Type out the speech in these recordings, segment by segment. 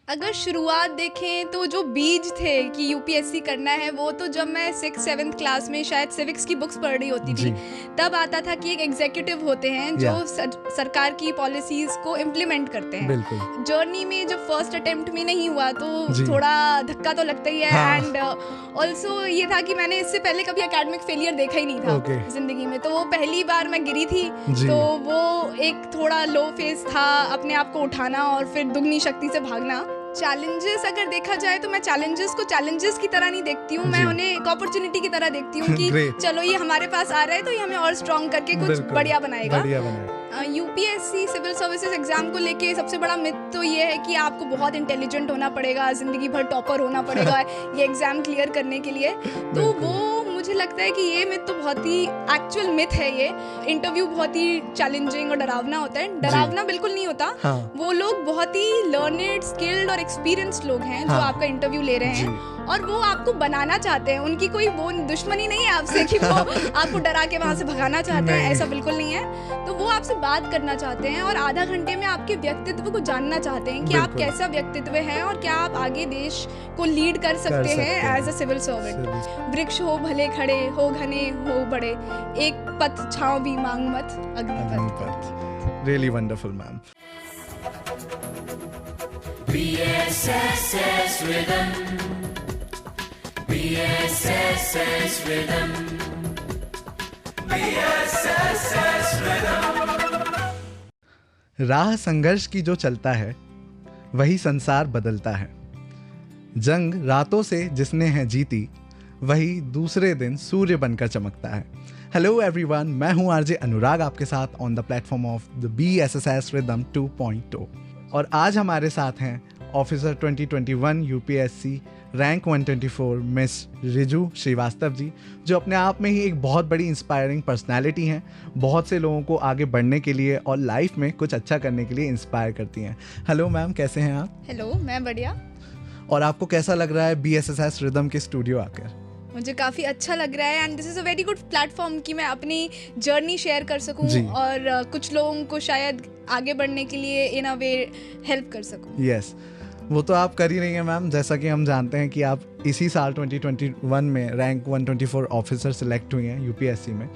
अगर शुरुआत देखें तो जो बीज थे कि यूपीएससी करना है वो तो जब मैं 6-7 क्लास में शायद सिविक्स की बुक्स पढ़ रही होती थी तब आता था कि एक एग्जीक्यूटिव होते हैं जो सरकार की पॉलिसीज को इम्प्लीमेंट करते हैं। जर्नी में जब फर्स्ट अटेम्प्ट में नहीं हुआ तो थोड़ा धक्का तो लगता ही है। एंड ऑल्सो ये था कि मैंने इससे पहले कभी एकेडमिक फेलियर देखा ही नहीं था जिंदगी में, तो वो पहली बार मैं गिरी थी तो वो एक थोड़ा लो फेज था, अपने आप को उठाना और फिर दुगनी शक्ति से भागना। चैलेंजेस अगर देखा जाए तो मैं चैलेंजेस को चैलेंजेस की तरह नहीं देखती हूँ, मैं उन्हें एक अपॉर्चुनिटी की तरह देखती हूँ कि चलो ये हमारे पास आ रहा है तो ये हमें और स्ट्रॉन्ग करके कुछ बढ़िया बनाएगा। यूपीएससी सिविल सर्विसेज एग्जाम को लेके सबसे बड़ा मिथ तो ये है कि आपको बहुत इंटेलिजेंट होना पड़ेगा, जिंदगी भर टॉपर होना पड़ेगा ये एग्जाम क्लियर करने के लिए। तो वो मुझे लगता है कि ये मिथ तो बहुत ही एक्चुअल मिथ है। ये इंटरव्यू बहुत ही चैलेंजिंग और डरावना होता है। डरावना बिल्कुल नहीं होता। वो लोग बहुत ही लर्नेड, स्किल्ड और एक्सपीरियंस्ड लोग हैं जो आपका इंटरव्यू ले रहे हैं और वो आपको बनाना चाहते हैं। उनकी कोई वो दुश्मनी नहीं है आपसे कि वो आपको डरा के वहाँ से भगाना चाहते हैं, ऐसा बिल्कुल नहीं है। तो वो आपसे बात करना चाहते हैं और आधा घंटे में आपके व्यक्तित्व को जानना चाहते हैं कि आप कैसा व्यक्तित्व है और क्या आप आगे देश को लीड कर सकते हैं एज अ सिविल सर्वेंट। वृक्ष हो भले खड़े, हो घने हो बड़े, एक पथ छांव भी मांग मत Agnipath. Really wonderful, ma'am. BSSS Rhythm, BSSS Rhythm, BSSS Rhythm। राह संघर्ष की जो चलता है वही संसार बदलता है। जंग रातों से जिसने है जीती वही दूसरे दिन सूर्य बनकर चमकता है। हेलो एवरीवन, मैं हूं आरजे अनुराग आपके साथ on the platform of the BSSS Rhythm 2.0 और आज हमारे साथ हैं officer 2021 UPSC rank 124 miss Riju Srivastava ji, जो अपने आप में ही एक बहुत बड़ी इंस्पायरिंग पर्सनालिटी हैं। बहुत से लोगों को आगे बढ़ने के लिए और लाइफ में कुछ अच्छा करने के लिए इंस्पायर करती हैं। हेलो मैम, कैसे हैं आप? हेलो, मैं बढ़िया। और आपको कैसा लग रहा है BSSS Rhythm के स्टूडियो आकर? मुझे काफ़ी अच्छा लग रहा है and this is a very good platform कि मैं अपनी जर्नी शेयर कर सकूं और कुछ लोगों को शायद आगे बढ़ने के लिए इन अ वे हेल्प कर सकूं। यस, वो तो आप कर ही रही हैं मैम। जैसा कि हम जानते हैं कि आप इसी साल 2021 में रैंक 124 ऑफिसर सेलेक्ट हुई हैं यूपीएससी में।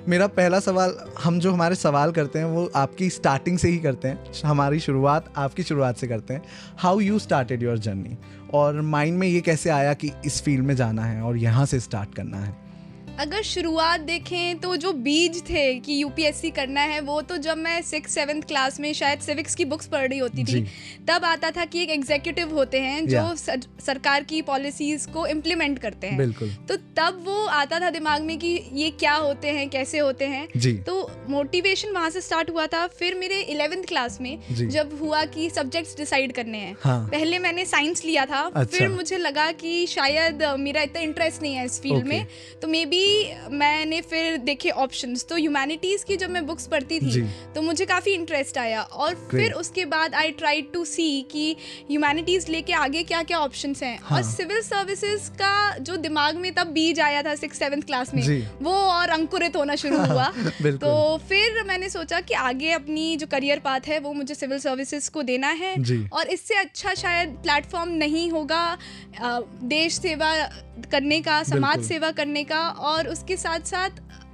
मेरा पहला सवाल, हम जो हमारे सवाल करते हैं वो आपकी स्टार्टिंग से ही करते हैं, हमारी शुरुआत आपकी शुरुआत से करते हैं। How you started your journey, और माइंड में ये कैसे आया कि इस फील्ड में जाना है और यहाँ से स्टार्ट करना है? अगर शुरुआत देखें तो जो बीज थे कि यूपीएससी करना है वो तो जब मैं 6-7 क्लास में शायद सिविक्स की बुक्स पढ़ रही होती थी तब आता था कि एक एग्जीक्यूटिव होते हैं जो सरकार की पॉलिसीज को इम्प्लीमेंट करते हैं। तो तब वो आता था दिमाग में कि ये क्या होते हैं, कैसे होते हैं। तो मोटिवेशन वहाँ से स्टार्ट हुआ था। फिर मेरे 11th क्लास में जब हुआ कि सब्जेक्ट्स डिसाइड करने हैं, पहले मैंने साइंस लिया था। फिर मुझे लगा कि शायद मेरा इतना इंटरेस्ट नहीं है इस फील्ड में, तो मे बी मैंने फिर देखे ऑप्शंस। तो ह्यूमैनिटीज की जब मैं बुक्स पढ़ती थी तो मुझे काफ़ी इंटरेस्ट आया और फिर उसके बाद आई ट्राई टू सी कि ह्यूमैनिटीज लेके आगे क्या क्या ऑप्शंस हैं। और सिविल सर्विसेज का जो दिमाग में तब बीज आया था 6-7 क्लास में, वो और अंकुरित होना शुरू हुआ। तो फिर मैंने सोचा कि आगे अपनी जो करियर पाथ है वो मुझे सिविल सर्विसेज को देना है और इससे अच्छा शायद प्लेटफॉर्म नहीं होगा देश सेवा करने का, समाज सेवा करने का और उसके साथ साथ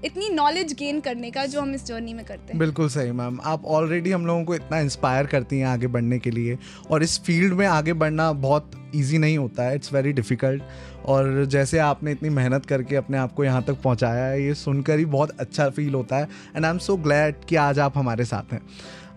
इतनी नॉलेज गेन करने का जो हम इस जर्नी में करते हैं। बिल्कुल सही मैम, आप ऑलरेडी हम लोगों को इतना इंस्पायर करती हैं आगे बढ़ने के लिए, और इस फील्ड में आगे बढ़ना बहुत इजी नहीं होता है, इट्स वेरी डिफ़िकल्ट। और जैसे आपने इतनी मेहनत करके अपने आप को यहाँ तक पहुँचाया है, ये सुनकर ही बहुत अच्छा फील होता है and I am so glad कि आज आप हमारे साथ हैं।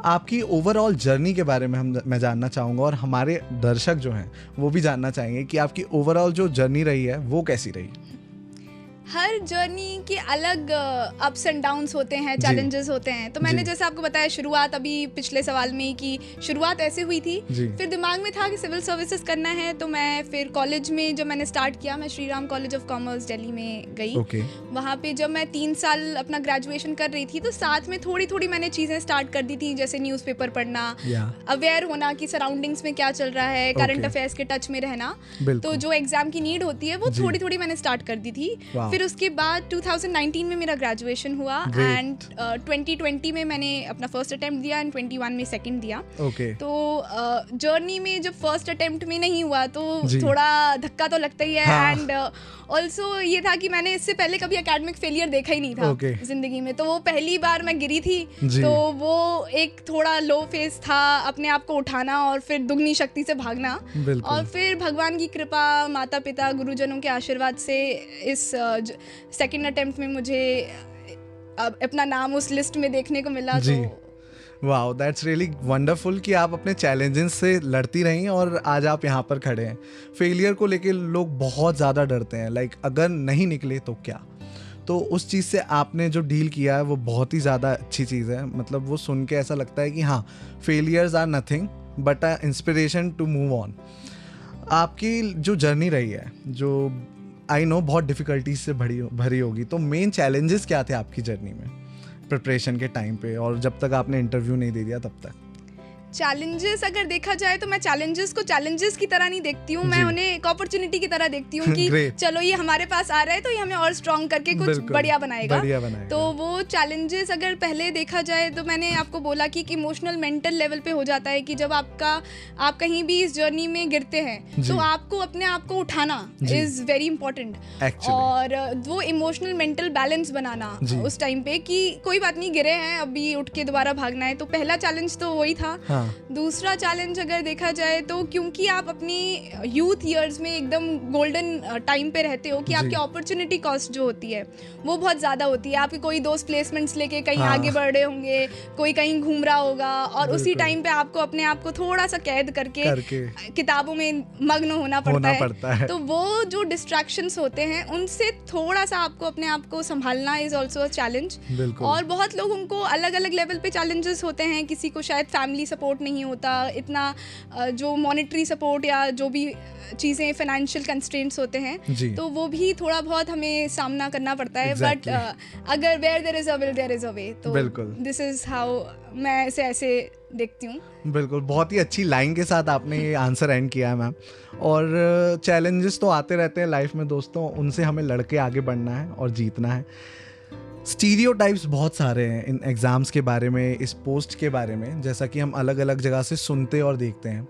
आपकी ओवरऑल जर्नी के बारे में मैं जानना चाहूँगा और हमारे दर्शक जो हैं वो भी जानना चाहेंगे कि आपकी ओवरऑल जो जर्नी रही है वो कैसी रही? हर जर्नी के अलग अप्स एंड डाउन्स होते हैं, चैलेंजेस होते हैं। तो मैंने जैसे आपको बताया शुरुआत अभी पिछले सवाल में कि शुरुआत ऐसे हुई थी। फिर दिमाग में था कि सिविल सर्विसेज करना है, तो मैं फिर कॉलेज में जब मैंने स्टार्ट किया, मैं Shri Ram college of commerce Delhi में गई। वहाँ पे जब मैं 3 साल अपना ग्रेजुएशन कर रही थी तो साथ में थोड़ी थोड़ी मैंने चीज़ें स्टार्ट कर दी थी, जैसे न्यूज़पेपर पढ़ना, अवेयर होना कि सराउंडिंग्स में क्या चल रहा है, करंट अफेयर्स के टच में रहना। तो जो एग्जाम की नीड होती है वो थोड़ी थोड़ी मैंने स्टार्ट कर दी थी। फिर उसके बाद 2019 में मेरा ग्रेजुएशन हुआ Great. एंड 2020 में मैंने अपना फर्स्ट अटेम्प्ट दिया एंड 21 में सेकंड दिया. ओके. तो जर्नी में जब फर्स्ट अटेम्प्ट में नहीं हुआ तो जी. थोड़ा धक्का तो लगता ही है. हाँ. एंड ऑल्सो ये था कि मैंने इससे पहले कभी एकेडमिक फेलियर देखा ही नहीं था Okay. जिंदगी में. तो वो पहली बार मैं गिरी थी. जी. तो वो एक थोड़ा लो फेस था, अपने आप को उठाना और फिर दुगनी शक्ति से भागना. बिल्कुल. और फिर भगवान की कृपा, माता पिता, गुरुजनों के आशीर्वाद से इस सेकंड अटेम्प्ट में मुझे अपना नाम उस लिस्ट में देखने को मिला. जी. तो वाओ, दैट्स रियली वंडरफुल कि आप अपने चैलेंजेस से लड़ती रहीं और आज आप यहाँ पर खड़े हैं. फेलियर को लेके लोग बहुत ज़्यादा डरते हैं, लाइक अगर नहीं निकले तो क्या. तो उस चीज़ से आपने जो डील किया है वो बहुत ही ज़्यादा अच्छी चीज़ है. मतलब वो सुन के ऐसा लगता है कि हाँ, failures are nothing but a inspiration to move on. आपकी जो जर्नी रही है, जो आई नो बहुत डिफ़िकल्टीज से भरी होगी, तो मेन चैलेंजेस क्या थे आपकी जर्नी में प्रिपरेशन के टाइम पे और जब तक आपने इंटरव्यू नहीं दे दिया तब तक? चैलेंजेस अगर देखा जाए तो मैं चैलेंजेस को चैलेंजेस की तरह नहीं देखती हूँ. मैं जी. उन्हें एक अपॉर्चुनिटी की तरह देखती हूँ कि Great. चलो ये हमारे पास आ रहा है तो ये हमें और स्ट्रॉन्ग करके कुछ बिल्कुल, बढ़िया बनाएगा. तो वो चैलेंजेस अगर पहले देखा जाए तो मैंने आपको बोला कि इमोशनल मेंटल लेवल पे हो जाता है कि जब आप कहीं भी इस जर्नी में गिरते हैं जी. तो आपको अपने आप को उठाना जी. Is very important. Actually. और वो इमोशनल मेंटल बैलेंस बनाना जी. उस टाइम पे कि कोई बात नहीं, गिरे हैं, अभी उठ के दोबारा भागना है. तो पहला चैलेंज तो वही था. हाँ. दूसरा चैलेंज अगर देखा जाए तो क्योंकि आप अपनी यूथ ईयर्स में एकदम गोल्डन टाइम पे रहते हो कि जी. आपकी अपॉर्चुनिटी कॉस्ट जो होती है वो बहुत ज़्यादा होती है. आपके कोई दोस्त प्लेसमेंट्स लेके कहीं हाँ. आगे बढ़ रहे होंगे, कोई कहीं घूम रहा होगा और उसी बिल्कुल. टाइम पे आपको अपने आप को थोड़ा सा कैद करके किताबों में मग्न होना पड़ता है. तो वो जो डिस्ट्रैक्शंस होते हैं उनसे थोड़ा सा आपको अपने आप को संभालना इज़ ऑल्सो अ चैलेंज. और बहुत लोगों को अलग अलग लेवल पे चैलेंजेस होते हैं. किसी को शायद फैमिली सपोर्ट नहीं होता इतना, जो मॉनेटरी सपोर्ट या जो भी चीज़ें फाइनेंशियल कंस्ट्रेंट्स होते हैं जी. तो वो भी थोड़ा बहुत हमें सामना करना पड़ता है. Exactly. बट अगर where there is a will there is a way. तो बिल्कुल. दिस इज़ हाउ मैं इसे ऐसे देखती हूँ. बिल्कुल, बहुत ही अच्छी लाइन के साथ आपने ये आंसर एंड किया है मैम. और चैलेंजेस तो आते रहते हैं लाइफ में दोस्तों, उनसे हमें लड़के आगे बढ़ना है और जीतना है. स्टीरियोटाइप्स बहुत सारे हैं इन एग्ज़ाम्स के बारे में, इस पोस्ट के बारे में, जैसा कि हम अलग अलग जगह से सुनते और देखते हैं,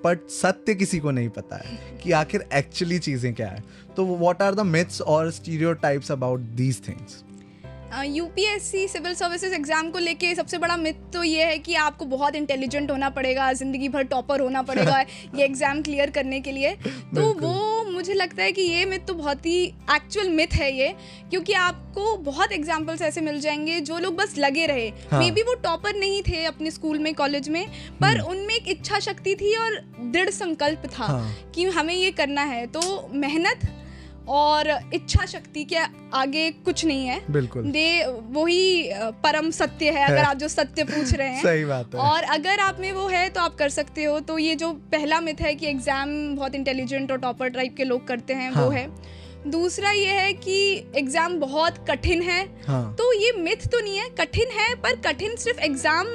बट सत्य किसी को नहीं पता है कि आखिर एक्चुअली चीज़ें क्या है. तो व्हाट आर द मिथ्स और stereotypes about these things? UPSC civil services exam को लेके सबसे बड़ा मिथ तो ये है कि आपको बहुत इंटेलिजेंट होना पड़ेगा, ज़िंदगी भर टॉपर होना पड़ेगा ये एग्ज़ाम क्लियर करने के लिए. तो वो मुझे लगता है कि ये मिथ तो बहुत ही एक्चुअल मिथ है ये, क्योंकि आपको बहुत एग्जाम्पल्स ऐसे मिल जाएंगे जो लोग बस लगे रहे. हाँ. मे बी वो टॉपर नहीं थे अपने स्कूल में, कॉलेज में, पर उनमें एक इच्छा शक्ति थी और दृढ़ संकल्प था. हाँ. कि हमें ये करना है. तो मेहनत और इच्छा शक्ति के आगे कुछ नहीं है. बिल्कुल. वही परम सत्य है अगर आप जो सत्य पूछ रहे हैं. सही बात है. और अगर आप में वो है तो आप कर सकते हो. तो ये जो पहला मिथ है कि एग्जाम बहुत इंटेलिजेंट और टॉपर टाइप के लोग करते हैं, हाँ. वो है. दूसरा ये है कि एग्जाम बहुत कठिन है. हाँ. तो ये मिथ तो नहीं है, कठिन है, पर कठिन सिर्फ एग्जाम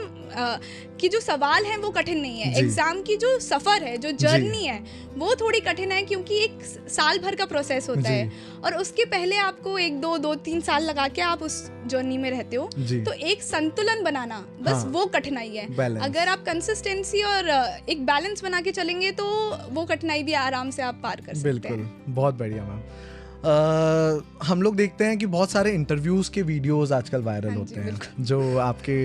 की जो सवाल है वो कठिन नहीं है. एग्जाम की जो सफर है, जो जर्नी है, वो थोड़ी कठिन है, क्योंकि एक साल भर का प्रोसेस होता है और उसके पहले आपको 1-2-3 साल लगा के आप उस जर्नी में रहते हो. तो एक संतुलन बनाना बस हाँ. वो कठिनाई है. अगर आप कंसिस्टेंसी और एक बैलेंस बना के चलेंगे तो वो कठिनाई भी आराम से आप पार कर सकते हैं. बिल्कुल, बहुत बढ़िया मैम. हम लोग देखते हैं कि बहुत सारे इंटरव्यूज़ के वीडियोस आजकल वायरल होते हैं, जो आपके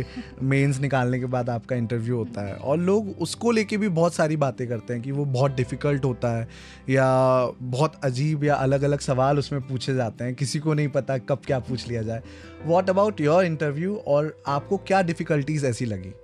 मेंस निकालने के बाद आपका इंटरव्यू होता है, और लोग उसको लेके भी बहुत सारी बातें करते हैं कि वो बहुत डिफ़िकल्ट होता है या बहुत अजीब या अलग अलग सवाल उसमें पूछे जाते हैं, किसी को नहीं पता कब क्या पूछ लिया जाए. व्हाट अबाउट योर इंटरव्यू, और आपको क्या डिफ़िकल्टीज ऐसी लगी?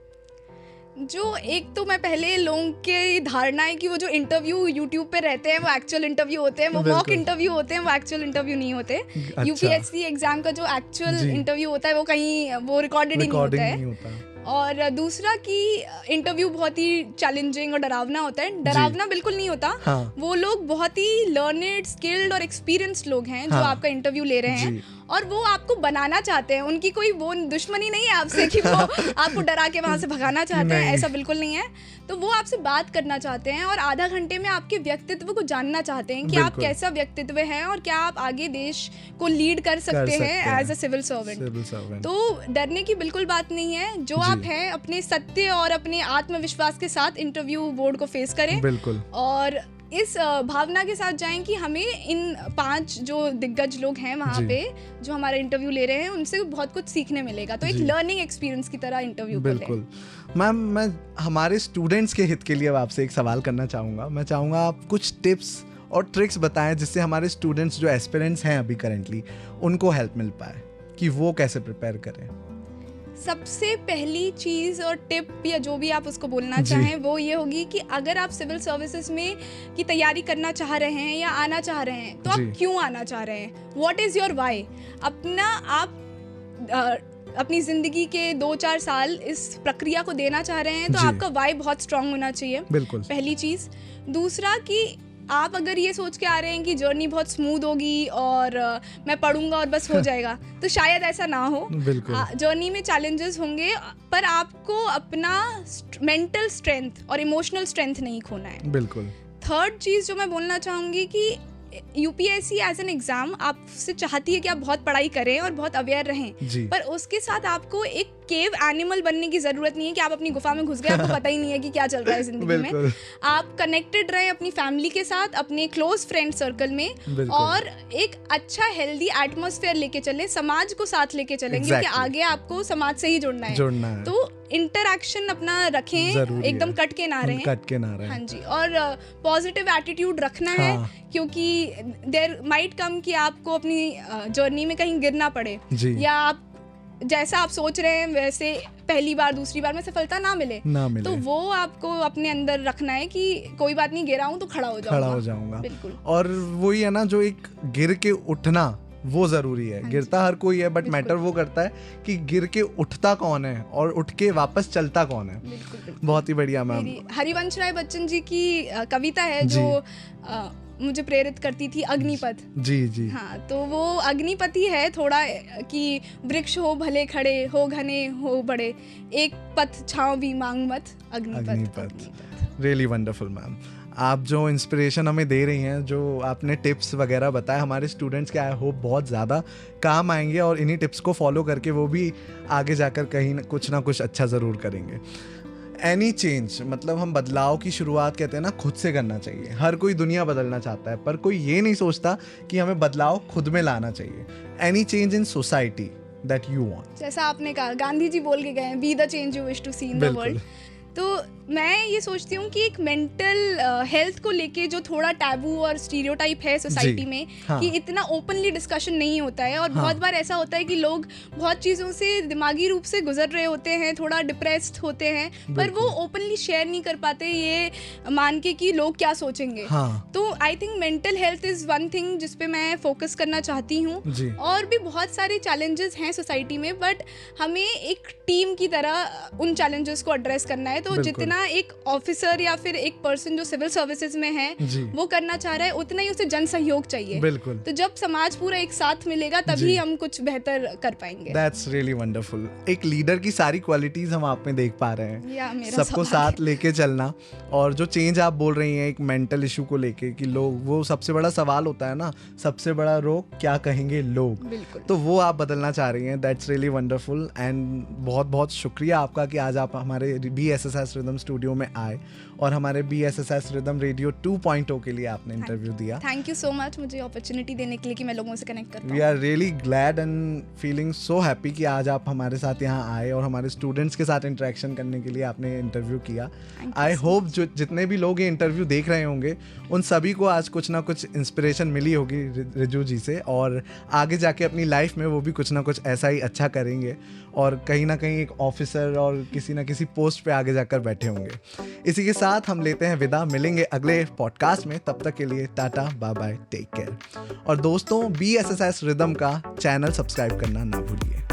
जो एक तो मैं पहले लोगों की धारणा है कि वो जो इंटरव्यू यूट्यूब पे रहते हैं वो एक्चुअल इंटरव्यू होते हैं, वो मॉक इंटरव्यू होते हैं, वो एक्चुअल इंटरव्यू नहीं होते. यूपीएससी एग्जाम का जो एक्चुअल इंटरव्यू होता है वो कहीं वो रिकॉर्डेड ही नहीं होता है. और दूसरा कि इंटरव्यू बहुत ही चैलेंजिंग और डरावना होता है। डरावना बिल्कुल नहीं होता। हाँ। वो लोग बहुत ही लर्नेड, स्किल्ड और एक्सपीरियंस्ड लोग हैं जो हाँ। आपका इंटरव्यू ले रहे जी। हैं, और वो आपको बनाना चाहते हैं। उनकी कोई वो दुश्मनी नहीं है आपसे कि वो आपको डरा के वहाँ से भगाना चाहते हैं, ऐसा बिल्कुल नहीं है। तो वो आपसे बात करना चाहते हैं और आधा घंटे में आपके व्यक्तित्व को जानना चाहते हैं कि आप कैसा व्यक्तित्व है और क्या आप आगे देश को लीड कर सकते हैं एज अ सिविल सर्वेंट। तो डरने की बिल्कुल बात नहीं है। जो आप हैं अपने सत्य और अपने आत्मविश्वास के साथ इंटरव्यू बोर्ड को फेस करें, बिल्कुल, और इस भावना के साथ जाएं कि हमें इन 5 जो दिग्गज लोग हैं वहाँ पे जो हमारा इंटरव्यू ले रहे हैं उनसे बहुत कुछ सीखने मिलेगा। तो एक लर्निंग एक्सपीरियंस की तरह इंटरव्यू को लें। बिल्कुल। मैम, मैं हमारे स्टूडेंट्स के हित के लिए अब आपसे एक सवाल करना चाहूँगा। मैं चाहूँगा आप कुछ टिप्स और ट्रिक्स बताएं जिससे हमारे स्टूडेंट्स जो एस्पिरेंट्स हैं अभी करेंटली, उनको हेल्प मिल पाए कि वो कैसे प्रिपेयर करें। सबसे पहली चीज़ और टिप या जो भी आप उसको बोलना चाहें वो ये होगी कि अगर आप सिविल सर्विसेज में की तैयारी करना चाह रहे हैं या आना चाह रहे हैं तो आप क्यों आना चाह रहे हैं, व्हाट इज़ योर वाई। अपनी ज़िंदगी के 2-4 साल इस प्रक्रिया को देना चाह रहे हैं तो आपका वाई बहुत स्ट्रांग होना चाहिए। बिल्कुल, पहली चीज़। दूसरा कि आप अगर ये सोच के आ रहे हैं कि जर्नी बहुत स्मूथ होगी और मैं पढ़ूंगा और बस हो जाएगा तो शायद ऐसा ना हो। जर्नी में चैलेंजेस होंगे, पर आपको अपना मेंटल स्ट्रेंथ और इमोशनल स्ट्रेंथ नहीं खोना है। बिल्कुल। थर्ड चीज़ जो मैं बोलना चाहूँगी कि यूपीएससी एज एन एग्ज़ाम आपसे चाहती है कि आप बहुत पढ़ाई करें और बहुत अवेयर रहें, पर उसके साथ आपको एक केव एनिमल बनने की ज़रूरत नहीं है कि आप अपनी गुफा में घुस गए, आपको पता ही नहीं है कि क्या चल रहा है ज़िंदगी में। आप कनेक्टेड रहें अपनी फैमिली के साथ, अपने क्लोज फ्रेंड सर्कल में, और एक अच्छा हेल्दी एटमॉस्फेयर लेके चलें, समाज को साथ लेके चलेंगे क्योंकि आगे आपको समाज से ही जुड़ना है। तो इंटरैक्शन अपना रखें, एकदम कट के ना रहें। हाँ जी, और पॉजिटिव एटीट्यूड रखना है क्योंकि देयर माइट कम कि आपको अपनी जर्नी में कहीं गिरना पड़े या आप जैसा आप सोच रहे हैं वैसे पहली बार दूसरी बार में सफलता ना मिले। तो वो आपको अपने अंदर रखना है कि कोई बात नहीं, गिरा हूं तो खड़ा हो जाऊंगा। बिल्कुल। और वही है ना, जो एक गिर के उठना वो जरूरी है। गिरता हर कोई है, बट मैटर वो करता है कि गिर के उठता कौन है और उठ के वापस चलता कौन है। बिल्कुल। बहुत ही बढ़िया मैम। हरिवंश राय बच्चन जी की कविता है जो मुझे प्रेरित करती थी, अग्निपथ। जी। हाँ, तो वो अग्निपति है थोड़ा कि वृक्ष हो भले खड़े, हो घने हो बड़े, एक पथ छांव भी मांग मत, अग्निपथ। Really wonderful ma'am. आप जो इंस्पिरेशन हमें दे रही हैं, जो आपने टिप्स वगैरह बताए, हमारे स्टूडेंट्स के आई होप बहुत ज़्यादा काम आएंगे और इन्हीं टिप्स को फॉलो करके वो भी आगे जाकर कहीं कुछ ना कुछ अच्छा ज़रूर करेंगे। एनी चेंज, मतलब हम बदलाव की शुरुआत कहते हैं ना, खुद से करना चाहिए। हर कोई दुनिया बदलना चाहता है, पर कोई ये नहीं सोचता कि हमें बदलाव खुद में लाना चाहिए। Any change in society that you want. जैसा आपने कहा, गांधी जी बोल के गए हैं, be the change you wish to see in the world. तो मैं ये सोचती हूँ कि एक मेंटल हेल्थ को लेके जो थोड़ा टैबू और स्टीरियोटाइप है सोसाइटी में, कि इतना ओपनली डिस्कशन नहीं होता है, और बहुत बार ऐसा होता है कि लोग बहुत चीज़ों से दिमागी रूप से गुजर रहे होते हैं, थोड़ा डिप्रेस्ड होते हैं, पर वो ओपनली शेयर नहीं कर पाते ये मान के कि लोग क्या सोचेंगे। तो I think mental health is one thing जिस पे मैं फोकस करना चाहती हूँ। और भी बहुत सारे चैलेंजेस हैं सोसाइटी में, बट हमें एक टीम की तरह उन चैलेंजेस को एड्रेस करना है। तो जितना एक ऑफिसर या फिर एक पर्सन जो सिविल सर्विसेज में है वो करना चाह रहा है, उतना ही उसे जन सहयोग चाहिए। बिल्कुल। तो जब समाज पूरा एक साथ मिलेगा तभी हम कुछ बेहतर कर पाएंगे। That's really wonderful। एक लीडर की सारी क्वालिटीज हम आप में देख पा रहे हैं, सबको साथ लेके चलना। और जो चेंज आप बोल रही हैं एक मेंटल इशू को लेके कि लोग, वो सबसे बड़ा सवाल होता है ना, सबसे बड़ा रोग क्या कहेंगे लोग, तो वो आप बदलना चाह रही हैं। दैट्स रियली वंडरफुल एंड बहुत बहुत शुक्रिया आपका कि आज आप हमारे BSSS रिदम स्टूडियो में आए और हमारे BSSS रिदम रेडियो 2.0 के लिए आपने इंटरव्यू दिया। थैंक यू सो मच मुझे अपॉर्चुनिटी देने के लिए कि मैं लोगों से कनेक्ट कर पाऊं। We are really glad and feeling so happy कि आज आप हमारे साथ यहाँ आए और हमारे स्टूडेंट्स के साथ इंटरेक्शन करने के लिए आपने इंटरव्यू किया। आई होप जो जितने भी लोग ये इंटरव्यू देख रहे होंगे उन सभी को आज कुछ ना कुछ इंस्पिरेशन मिली होगी रिजू जी से, और आगे जाके अपनी लाइफ में वो भी कुछ ना कुछ ऐसा ही अच्छा करेंगे और कहीं ना कहीं एक ऑफिसर और किसी ना किसी पोस्ट पे आगे जाकर बैठे होंगे। इसी के साथ हम लेते हैं विदा, मिलेंगे अगले पॉडकास्ट में। तब तक के लिए tata, bye bye, take care. और दोस्तों, BSSS रिदम का चैनल सब्सक्राइब करना ना भूलिए।